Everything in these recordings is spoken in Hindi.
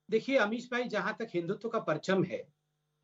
देखिए अमीश भाई, जहां तक हिंदुत्व का परचम है,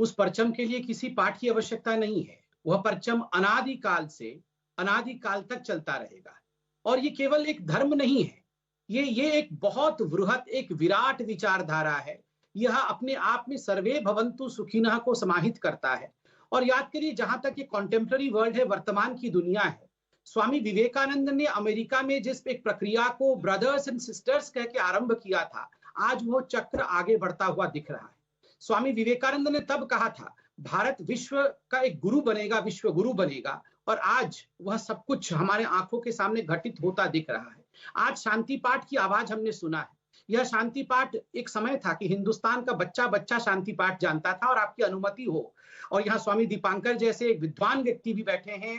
उस परचम के लिए किसी पाठ की आवश्यकता नहीं है। वह परचम अनादिकाल से अनादिकाल तक चलता रहेगा। और ये केवल एक धर्म नहीं है, ये एक बहुत वृहत, एक विराट विचारधारा है। यह अपने आप में सर्वे भवन्तु सुखिनः को समाहित करता है। और याद करिए, जहां तक ये कॉन्टेम्पररी वर्ल्ड है, वर्तमान की दुनिया है, स्वामी विवेकानंद ने अमेरिका में जिस एक प्रक्रिया को ब्रदर्स एंड सिस्टर्स कह के आरंभ किया था, आज वो चक्र आगे बढ़ता हुआ दिख रहा है। स्वामी विवेकानंद ने तब कहा था, भारत विश्व का एक गुरु बनेगा, विश्व गुरु बनेगा। और आज वह सब कुछ हमारे आंखों के सामने घटित होता दिख रहा है। आज शांति पाठ की आवाज हमने सुना है। यह शांति पाठ, एक समय था कि हिंदुस्तान का बच्चा बच्चा शांति पाठ जानता था, और आपकी अनुमति हो, और यहाँ स्वामी दीपांकर जैसे एक विद्वान व्यक्ति भी बैठे हैं,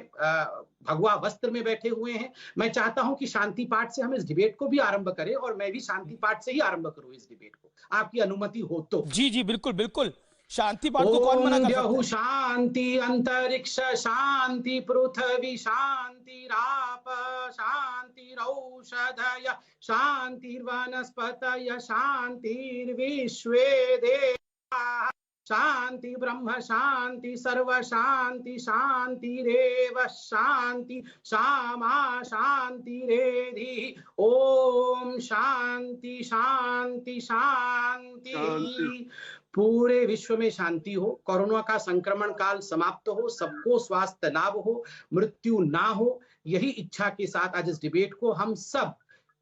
भगवा वस्त्र में बैठे हुए हैं। मैं चाहता हूं कि शांति पाठ से हम इस डिबेट को भी आरंभ करें, और मैं भी शांति पाठ से ही आरंभ करूं इस डिबेट को, आपकी अनुमति हो तो। जी जी बिल्कुल बिल्कुल, शांति पाठ को कौन मना कर सकता है? शांति अंतरिक्ष शांति, पृथ्वी शांति, राप शांति, रौषधय शांति, वनस्पतय शांति, विश्वे देवा शांति, ब्रह्म शांति, सर्व शांति शांति रेव शांति, सामा शांति रेधि। ओम शांति शांति शांति। पूरे विश्व में शांति हो, कोरोना का संक्रमण काल समाप्त हो, सबको स्वास्थ्य लाभ हो, मृत्यु ना हो। यही इच्छा के साथ आज इस डिबेट को हम सब,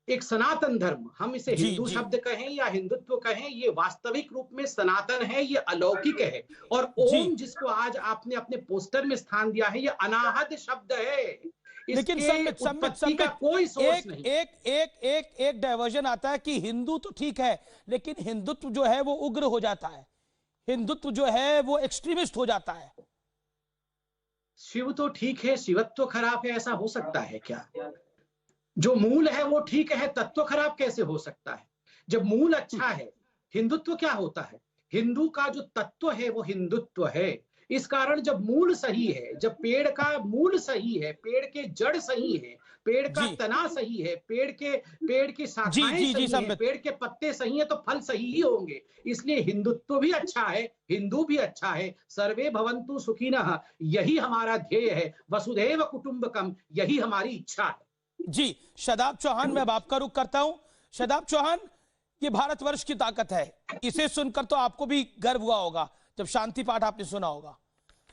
एक सनातन धर्म, हम इसे हिंदू शब्द कहें या हिंदुत्व कहें, ये वास्तविक रूप में सनातन है, ये अलौकिक है। और ओम जिसको आज आपने अपने पोस्टर में स्थान दिया है, ये अनाहत शब्द है। लेकिन संबित का कोई सोर्स नहीं। एक डायवर्जन आता है कि हिंदू तो ठीक है, लेकिन हिंदुत्व जो है वो उग्र हो जाता है, हिंदुत्व जो है वो एक्सट्रीमिस्ट हो जाता है। शिव तो ठीक है, शिवत्व खराब है, ऐसा हो सकता है क्या? जो मूल है वो ठीक है, तत्व खराब कैसे हो सकता है? जब मूल अच्छा है, हिंदुत्व क्या होता है? हिंदू का जो तत्व है वो हिंदुत्व है। इस कारण जब मूल सही है, जब पेड़ का मूल सही है, पेड़ के जड़ सही है, पेड़ का तना सही है, पेड़ की शाखाएं सही है, पेड़ के पत्ते सही है, तो फल सही ही होंगे। इसलिए हिंदुत्व भी अच्छा है, हिंदू भी अच्छा है। सर्वे भवन्तु सुखिनः, यही हमारा ध्येय है। वसुधैव कुटुंबकम, यही हमारी इच्छा है। जी शादाब चौहान, मैं अब आपका रुख करता हूं। शादाब चौहान, ये भारतवर्ष की ताकत है, इसे सुनकर तो आपको भी गर्व हुआ होगा जब शांति पाठ आपने सुना होगा।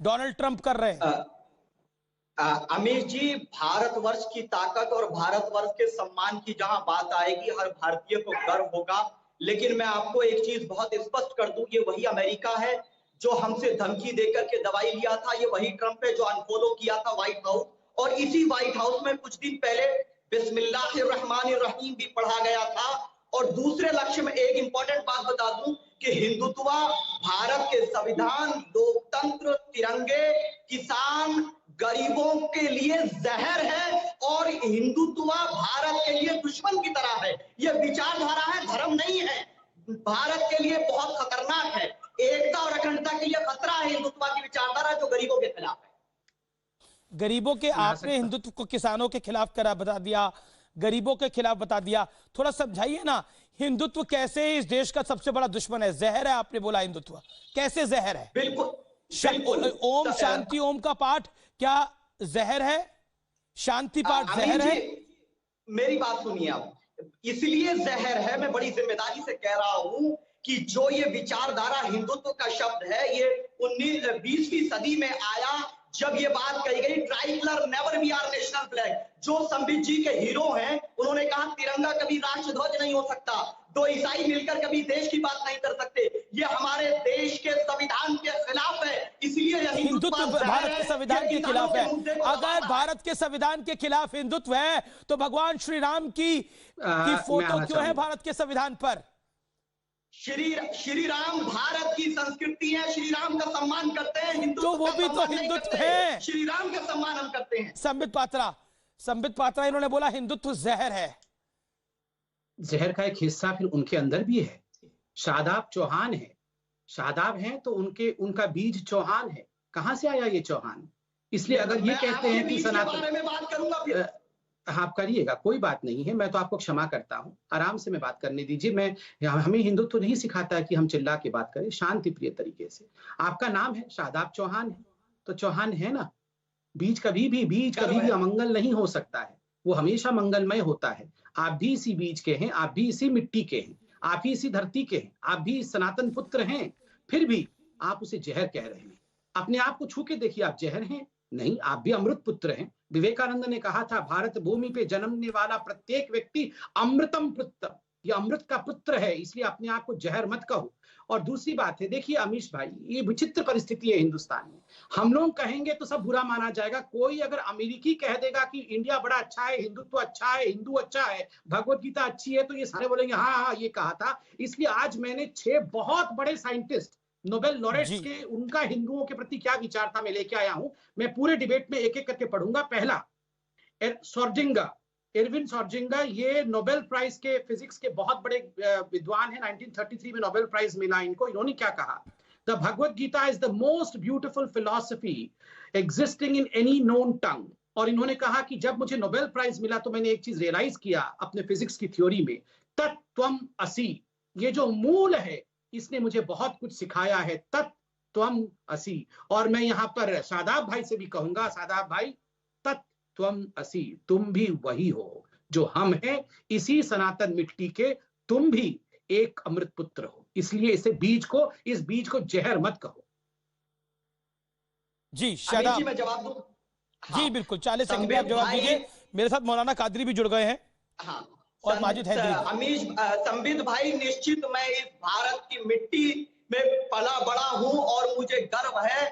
डोनाल्ड ट्रंप कर रहे हैं। अमीश जी, भारतवर्ष की ताकत और भारतवर्ष के सम्मान की जहां बात आएगी, हर भारतीय को गर्व होगा। लेकिन मैं आपको एक चीज बहुत स्पष्ट कर दूं, ये वही अमेरिका है जो हमसे धमकी देकर के दवाई लिया था, ये वही ट्रंप है जो अनफॉलो किया था व्हाइट हाउस। और इसी व्हाइट हाउस में कुछ दिन पहले बिस्मिल्लाहिर्रहमानिर्रहीम भी पढ़ा गया था। और दूसरे लक्ष्य में एक इंपॉर्टेंट बात बता दूं कि हिंदुत्व भारत के संविधान, लोकतंत्र, तिरंगे, किसान, गरीबों के लिए जहर है, और हिंदुत्व भारत के लिए दुश्मन की तरह है। यह विचारधारा है, धर्म नहीं है। भारत के लिए बहुत खतरनाक है, एकता और अखंडता के लिए खतरा है हिंदुत्व की विचारधारा, जो गरीबों के खिलाफ है। गरीबों के, आपने हिंदुत्व को किसानों के खिलाफ करा बता दिया, गरीबों के खिलाफ बता दिया। थोड़ा समझाइए ना, हिंदुत्व कैसे इस देश का सबसे बड़ा दुश्मन है? जहर है आपने बोला, हिंदुत्व कैसे जहर है? बिल्कुल ओम शांति ओम का पाठ क्या जहर है? शांति पाठ जहर है? मेरी बात सुनिए आप, इसलिए जहर है, मैं बड़ी जिम्मेदारी से कह रहा हूं कि जो ये विचारधारा हिंदुत्व का शब्द है, ये 20वीं सदी में आया जब ये बात कही गई, tricolour never be our national flag. जो संबित जी के हीरो हैं, उन्होंने कहा तिरंगा कभी राष्ट्रध्वज नहीं हो सकता, दो ईसाई मिलकर कभी देश की बात नहीं कर सकते। ये हमारे देश के संविधान के खिलाफ है, इसलिए हिंदुत्व भारत के संविधान के खिलाफ है। अगर भारत के संविधान के खिलाफ हिंदुत्व है, तो भगवान श्री राम की फोटो क्यों है भारत के संविधान पर? श्री राम भारत की संस्कृति है, श्री राम का सम्मान करते हैं, हिंदुत्व तो वो भी तो हिंदुत्व है। श्री राम का सम्मान हम करते हैं। संबित पात्रा इन्होंने बोला हिंदुत्व जहर है। जहर का एक हिस्सा फिर उनके अंदर भी है। शादाब चौहान है, शादाब हैं तो उनका बीज चौहान है। कहां से आया ये चौहान? इसलिए अगर ये कहते हैं कि सनातन, आप करिएगा, कोई बात नहीं है, मैं तो आपको क्षमा करता हूँ, आराम से मैं बात करने दीजिए। हमें हिंदुत्व तो नहीं सिखाता कि हम चिल्ला के बात करें, शांति प्रिय तरीके से। आपका नाम है शादाब चौहान है, तो चौहान है ना। बीज कभी भी अमंगल नहीं हो सकता है, वो हमेशा मंगलमय होता है। आप भी इसी बीज के हैं, आप भी इसी मिट्टी के हैं, आप ही इसी धरती के हैं, आप भी सनातन पुत्र हैं, फिर भी आप उसे जहर कह रहे हैं। अपने आप को छू के देखिए, आप जहर हैं नहीं, आप भी अमृत पुत्र हैं। विवेकानंद ने कहा था, भारत भूमि पे जन्मने वाला प्रत्येक व्यक्ति अमृतम पुत्र, ये अमृत का पुत्र है, इसलिए अपने आप को जहर मत कहो। और दूसरी बात है, देखिए अमीश भाई, ये विचित्र परिस्थिति है हिंदुस्तान में। हम लोग कहेंगे तो सब बुरा माना जाएगा। कोई अगर अमेरिकी कह देगा कि इंडिया बड़ा अच्छा है, हिंदुत्व अच्छा है, हिंदू अच्छा है, भगवत गीता अच्छी है, तो ये सारे बोलेंगे हाँ हाँ ये कहा था। इसलिए आज मैंने 6 बहुत बड़े साइंटिस्ट, नोबेल लॉरेट्स के, उनका हिंदुओं के प्रति क्या विचार था मैं लेके आया हूं। मैं पूरे डिबेट में एक एक करके पढ़ूंगा। पहला, एरविन सॉर्जिंगा, ये नोबेल प्राइज के फिजिक्स के बहुत बड़े विद्वान हैं। 1933 में नोबेल प्राइज मिला इनको। इन्होंने क्या कहा, the Bhagavad Gita is the most beautiful philosophy existing in any known tongue. और इन्होंने कहा कि जब मुझे नोबेल प्राइज मिला तो मैंने एक चीज रियलाइज किया अपने फिजिक्स की थ्योरी में, तत्त्वम असि, ये जो मूल है इसने मुझे बहुत कुछ सिखाया है, तत्त्वम असि। और मैं यहाँ पर शादाब भाई से भी कहूंगा, शादाब भाई, तत्त्वम असि, तुम भी वही हो जो हम हैं, इसी सनातन मिट्टी के तुम भी एक अमृत पुत्र हो। इसलिए इस बीज को जहर मत कहो। जी शादाब जी, मैं जवाब दूं? जी हाँ, बिल्कुल, 40 सेकंड में आप जवाब दीजिए। मेरे साथ मौलाना कादरी भी जुड़ गए हैं। हाँ, और माजिद हैदरी। अमीश, संबित भाई, निश्चित मैं इस भारत की मिट्टी में पला बड़ा हूं और मुझे गर्व है।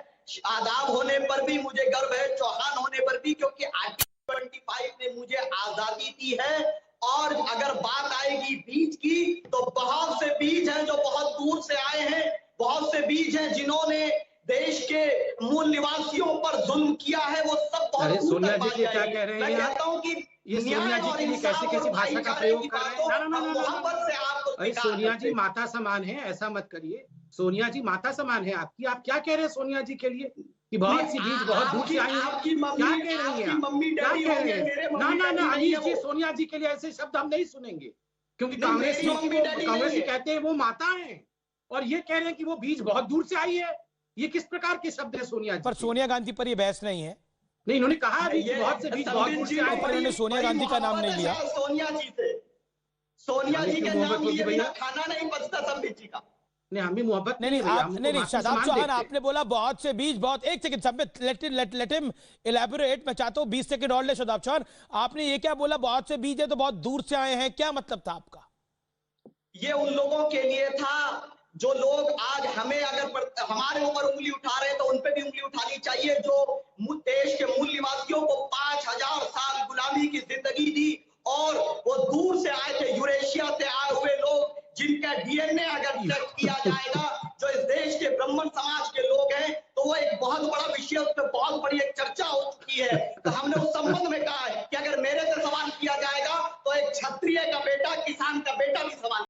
आदाब होने पर भी मुझे गर्व है, चौहान होने पर भी, क्योंकि आर्टिकल 25 ने मुझे आजादी दी है। और अगर बात आएगी बीज की, तो बहुत से बीज हैं जो बहुत दूर से आए हैं, बहुत से बीज हैं जिन्होंने देश के मूल निवासियों पर जुल्म किया है, वो सब बहुत दूर सोनिया तक जी बात क्या जाएगी। कह रहे हैं? मैं कहता हूं कि ये सोनिया जी के लिए कैसी कैसी भाषा का प्रयोग कर रहे हैं? मोहब्बत से आपको अरे सोनिया जी माता समान है, ऐसा मत करिए। सोनिया जी माता समान है आपकी, आप क्या कह रहे हैं सोनिया जी के लिए कि बहुत सी बीज बहुत दूर से आई है? आपकी मम्मी, क्या कह रही हैं? मम्मी डैडी होंगे, मेरे ना मम्मी ना डैडी ना, नहीं है अनीश जी, वो। सोनिया जी के लिए ऐसे शब्द हम नहीं सुनेंगे, क्योंकि नहीं, कांग्रेस मेरी मम्मी डैडी नहीं है। कहते हैं वो माता है, और ये कह रहे हैं कि वो बीज बहुत दूर से आई है। ये किस प्रकार के शब्द है सोनिया जी? पर सोनिया गांधी पर ये बहस नहीं है। नहीं, इन्होंने कहा अभी कि बहुत से बीज बहुत दूर से आए, पर इन्होंने सोनिया गांधी का नाम नहीं लिया। सोनिया जी से, सोनिया जी के नाम लिए बिना खाना नहीं बचता संबित जी का। नहीं, हम भी मोहब्बत नहीं, शादाब चौहान, आपने बोला बहुत से बीज बहुत, एक second Sambit, let him elaborate. मैं चाहता हूं 20 सेकंड और ले शादाब चौहान। आपने ये क्या बोला, बहुत से बीज है तो बहुत दूर से आए हैं, क्या मतलब था आपका? ये उन लोगों के लिए था जो लोग आज हमें अगर हमारे ऊपर उंगली उठा रहे हैं तो उन पे भी उंगली उठानी चाहिए, जो देश के मूल निवासियों को 5000 साल गुलामी की जिंदगी दी और वो दूर से आए थे, यूरेशिया से आए हुए लोग, जिनका डीएनए अगर टेस्ट किया जाएगा, जो इस देश के ब्राह्मण समाज के लोग हैं, तो वो एक बहुत बड़ा विषय, उस पर बहुत बड़ी एक चर्चा हो चुकी है। तो हमने